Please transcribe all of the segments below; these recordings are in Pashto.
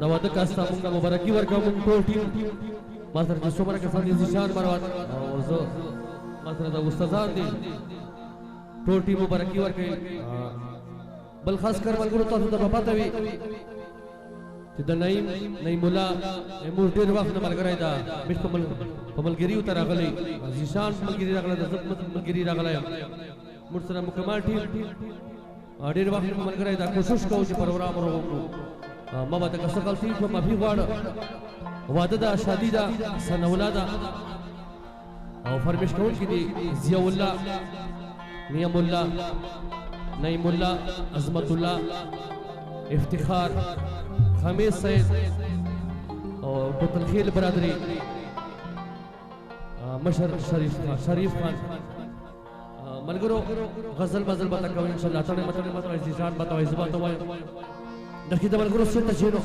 نواد کاستا مونږه مبارکي ورکوم ټول ټیم ما سره چې څومره کسان دي ځان مروات او زه ما سره د استادان دي ټول ټیم مبارکي ورکوي بل خاص کر ملګرو تاسو ته پته وي چې د نعیم الله موږ ډېر وخت نه ملګری دا مش په ملګري وته راغلی ځان ملګري راغلی د زب ملګري راغلی موږ سره مکمل ټیم ډېر وخت نه ملګری دا کوشش کوو چې پروګرام ورغو ما به د کسه غلطي په معافي غواړم واده دا شادي دا سنه ولاده او فرمایش کوونکی دي ضیاء الله نعیم الله نعیم الله عظمت الله افتخار خمیس سید او بطلخیل برادری مشر شریف خان ملګرو غزل بزل بتا کوي ان شاء الله تعالی مطلب ځان بتاوي زبان ته وایم دغه د ملګرو څخه چینو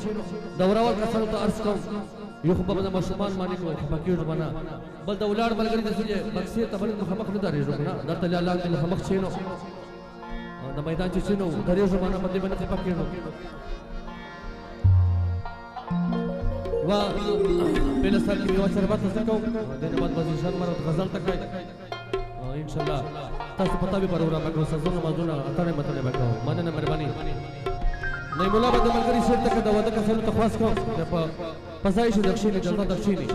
دوراول کسانو ته عرض کوم یو خو په مشمان باندې کو پکې وربنا بل د ولار ملګری د سجه بکسي ته بل مخمخ نه درې نه د تعالی الله تعالی مخمخ چینو د میدان چې چینو درې زمانہ باندې باندې پکې نو وا بل سر کې یو شربت وسکو د نعمت وزیر مراد غزل تکای ان شاء الله تاسو پتا به پروګرام وکړو سزونه مازونه اتنه متنه وکړو مننه مهرباني نعیم الله بده ملګری شیر تک د وده کسانو ته خاص کو په پزایش دښینه جلده دښینه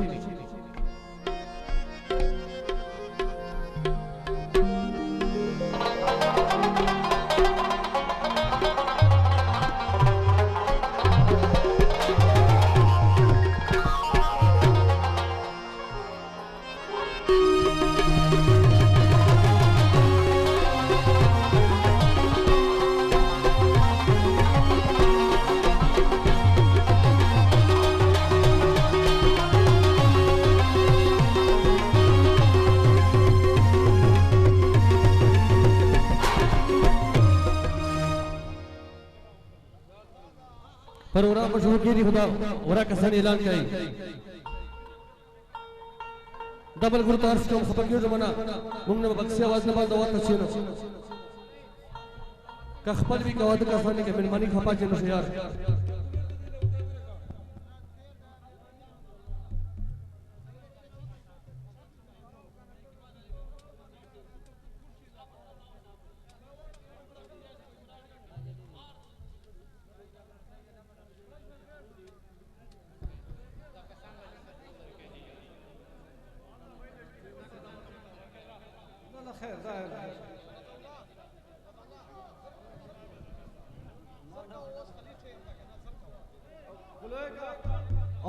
پروگرام مشہور کی خدا ورا کسان اعلان کئی ڈبل گروہ تارس کم خبر کیوں زمانہ مونږ نه بکسی आवाज نه باندې وته چینو که خپل وی کواد کسانې کې مېرمنی خپا چینو یار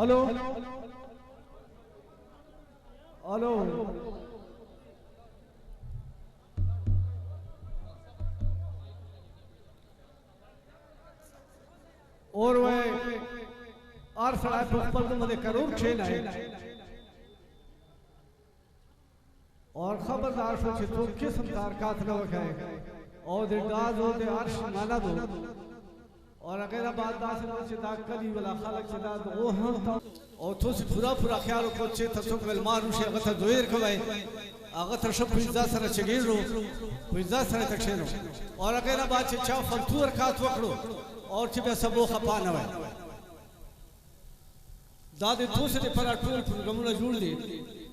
الو الو اور وہ آر سڑا پر مدے کرور کھیل ہے اور خبردار شو چې څوک قسم تارکات نه وکړي او د داز او د عرش معنا دو اور اگر بعد داس چې دا کلی ولا خلق چې دا او هم او تاسو پورا خیال وکړئ چې تاسو ول مارو شي هغه ته دویر کوي هغه تر شپ پیزا سره چګیرو پیزا سره تکشینو اور اگر بعد چې چا فلتور کات وکړو اور چې به سبو خپا نه وای دا د توسه د پر ټول پروګرامونه جوړ دي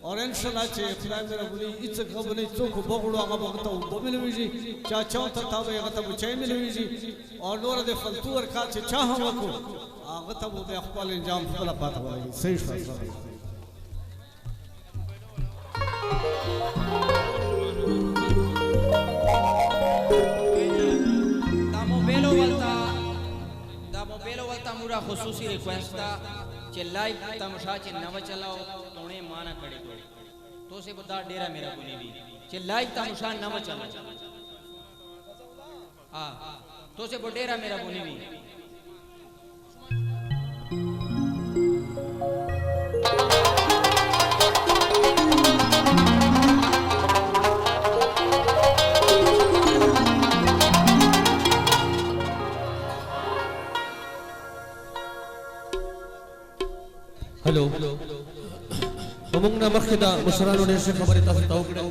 اور انشاءاللہ چې خدای مې ربونی هیڅ غو نه څوک بغړو هغه وخت او ملويږي چا چاته تابه هغه ته چای ملويږي اور نور د فلتور کا چې چا هم وکړو هغه ته به خپل انجام خپل پاتې وایي صحیح شو دا موبایل ولتا مورا خصوصي ریکویسٹ تا چې لایو تماشا چې نو چلاو تونے مانا کړي کو تو سے بتا ډیرا میرا بونی وی چې لایو تماشا نو چلاو ہاں تو سے ډیرا میرا بونی وی हेलो ومونږه مخکې دا مشرانو ډېر څه خبرې تاسو ته وکړې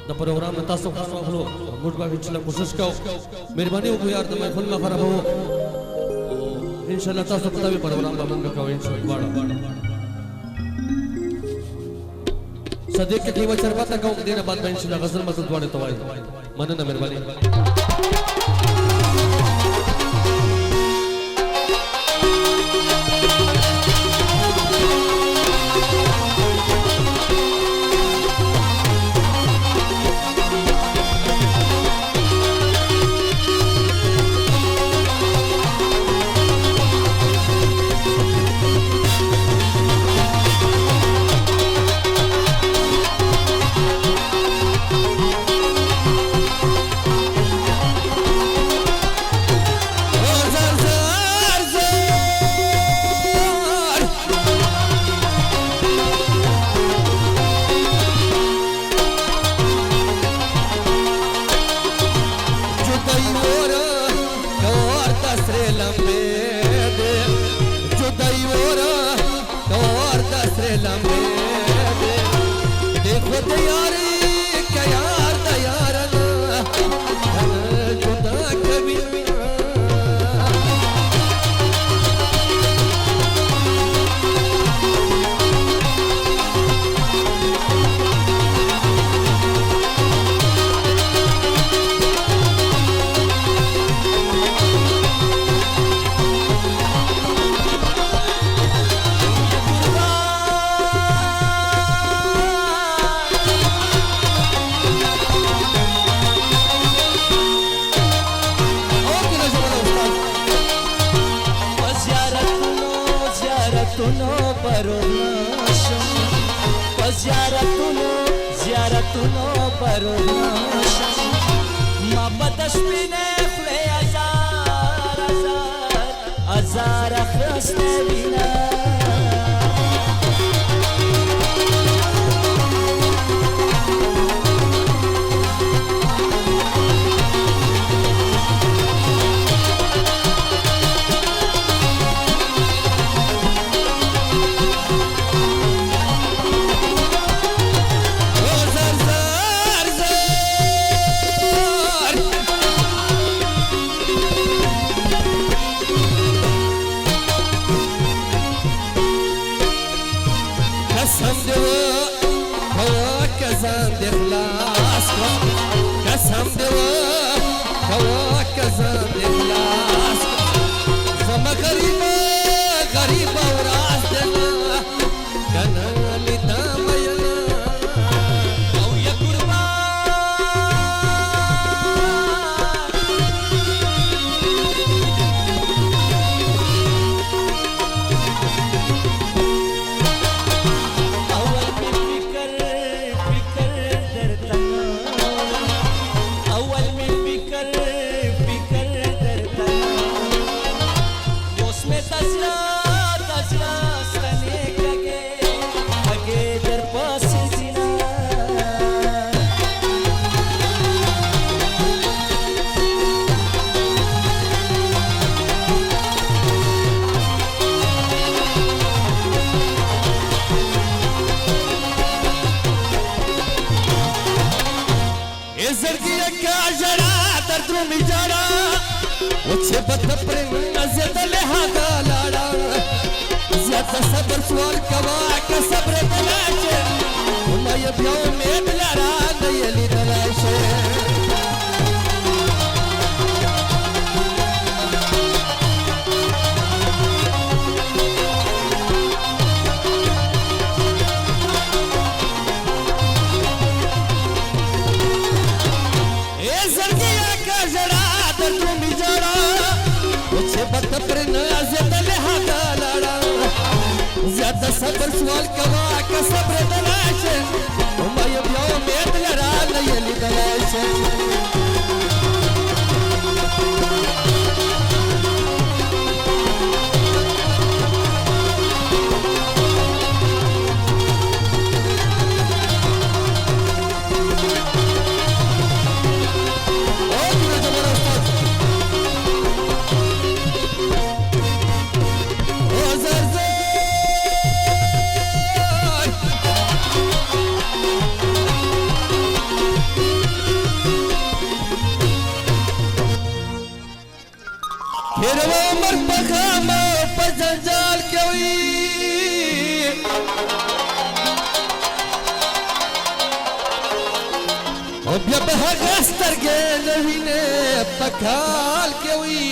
د پروګرام تاسو خاصو خپل موږ به چې کوشش کوو مهرباني وکړئ یار د محفل ما خرابو इंशाल्लाह तاسो पता भी प्रोग्राम बा मंगा का इंशाल्लाह सदीक के टीम चरबता का देना बाद में इंशाल्लाह गजल मसद वाले तो भाई मनन मेहरबानी زيارتنا بروش ما بدش بینه خلی ازار خرست بینه صبر سوال كوا كصبر بلاشه وما يبيو ميبلا رانا يلي بلاشه ايه زرقيا كجرا دردو مجرا وچه بطبر نازل لها زیادہ صبر سوال کوا کا صبر دلاشه وما يبيو ميبلا رانا يلي بلاشه تیرو عمر پخام په جنجال کې وي او بیا به هغه سترګې د وینې په کال کې وي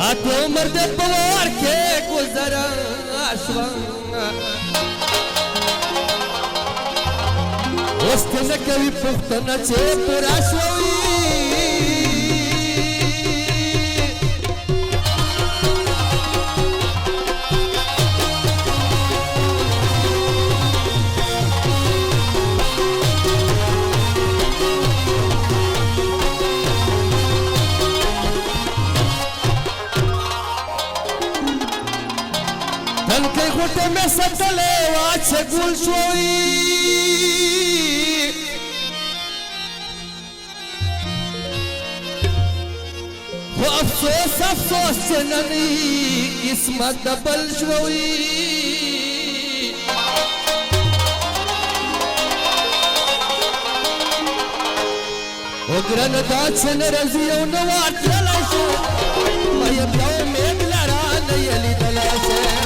آته عمر د په وار کې ګذرا شوه اوس ته نه کوي پوښتنه چې پوره شوي تنکۍ غوټه مې ساتلې وه چې ګل شوي خو افسوس افسوس چې نننی قسمت د بل شوي او ګرانه دا چې نه راځي او نه وتللی شو ما یې بیا امید لره نه یې لیدلی شي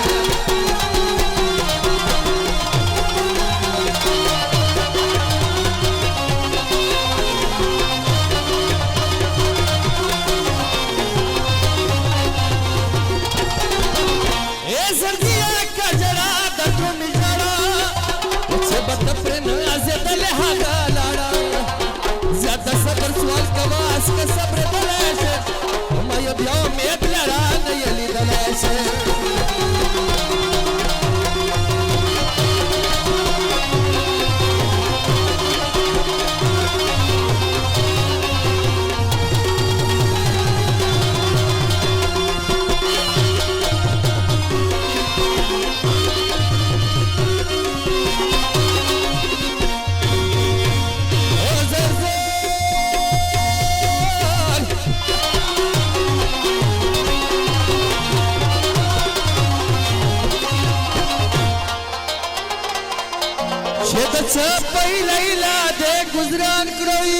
पहिला दे गुजरान करोई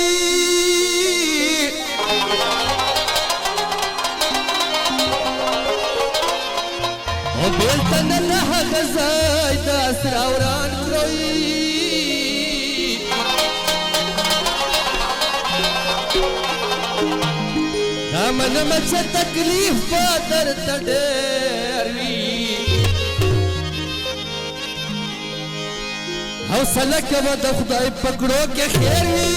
ओ बेलतन लह गजाय दासरावरान करोई दामन मच तकलीफ पादर तडेरवी حوصله کوه د خدای پکړو کې خیر وي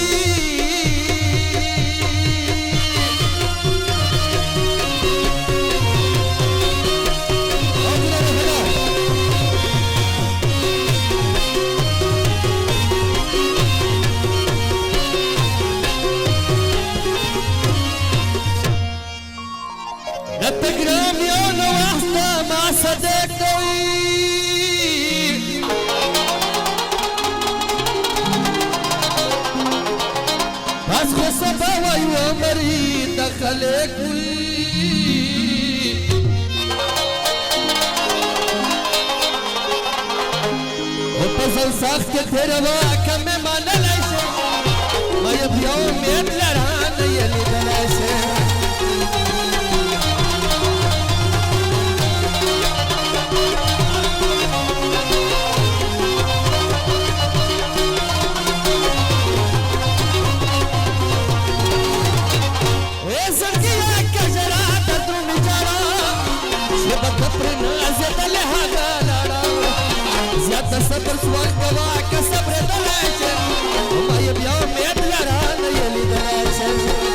رته ګرام یو نو وخت ما صدق کوي بس خو سبا وایو عمرې د خلک وي او په ځل سخت کې تېره واکه مې منلی شي ما یې بیا امید لره نه یې لیدلی شي صبر سوال کوا که صبر دلای شي ما یې بیا امید لره نه یې لیدلی شي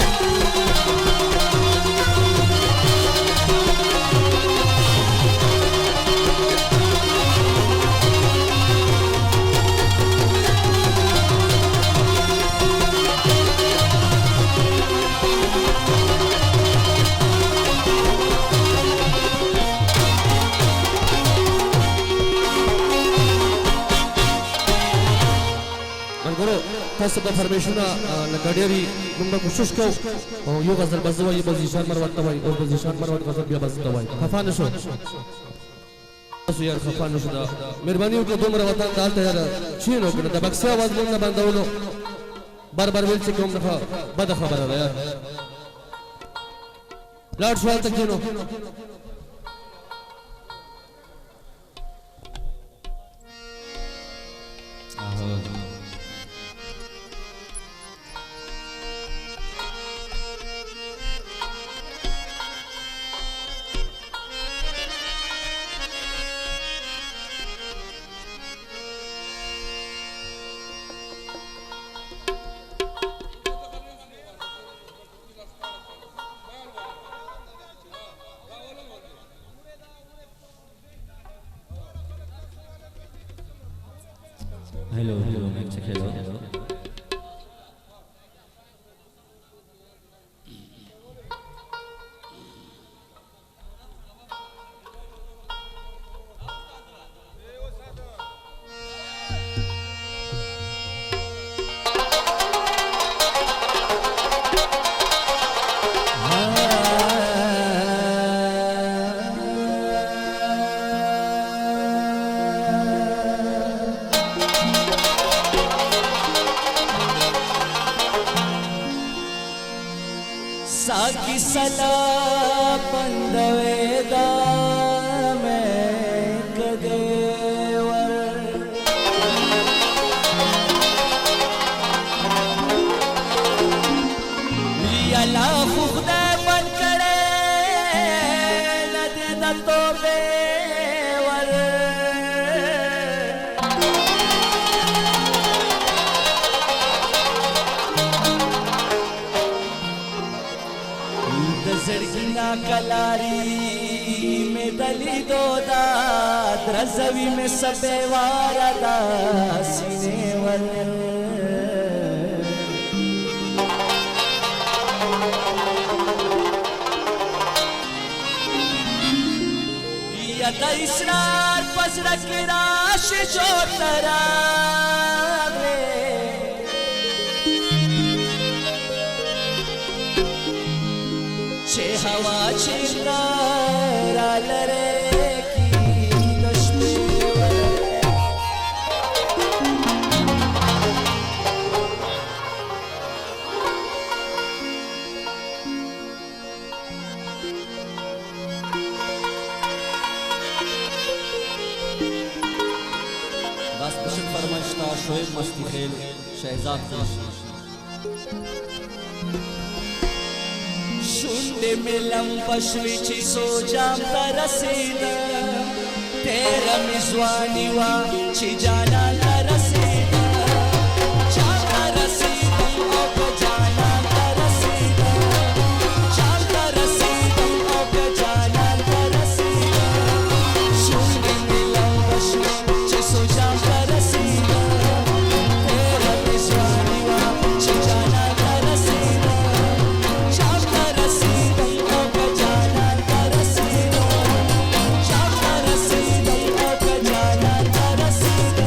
تاسو په فرمیشونه لکه ډېرې موږ به کوشش کوو او یو غزل به زه وایي بل ذیشان مروت ته وایي او بل ذیشان مروت غزل بیا به زه ته وایي خفه نه شو تاسو یار خفه نه شو مهرباني وکړه دومره وطن ته هلته یاره چین وکړه د بکسي اواز مونږ نه بندولو बार वेल से कौन रखा बद खबर है यार लाड सवाल तक जीनो हेलो हेलो मैं चेक हेलो साकी सला बंदवेदा में कदेवर यला खुदा बन करे नदी दतो बेवर जड़गिना कलारी में दली दो दात रजवी में सबे वारदा सीने वर यदा इसरार पजरा के राश जो तरावे छे हवा छिंगार रे की दश्मे रास्पशन फरमाइशता शोएब मस्ती खेल शहजाद खुशी शुंडे में लंबशविची सो जाम तरसीद तेरा मिजवानी वा ची जाना तरसीद जाम तरसीद ओ पे जाना तरसीद जाम तरसीद ओ पे जाना तरसीद शुंडे में लंबशविची सो जाम तरसीद तेरा मिजवानी वा ची जाना तरसीद जाम तरसीद ओ पे जाना तरसीद जाम तरसीद ओ पे जाना तरसीद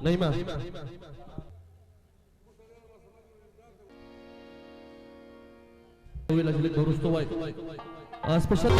नईमा स्पेशल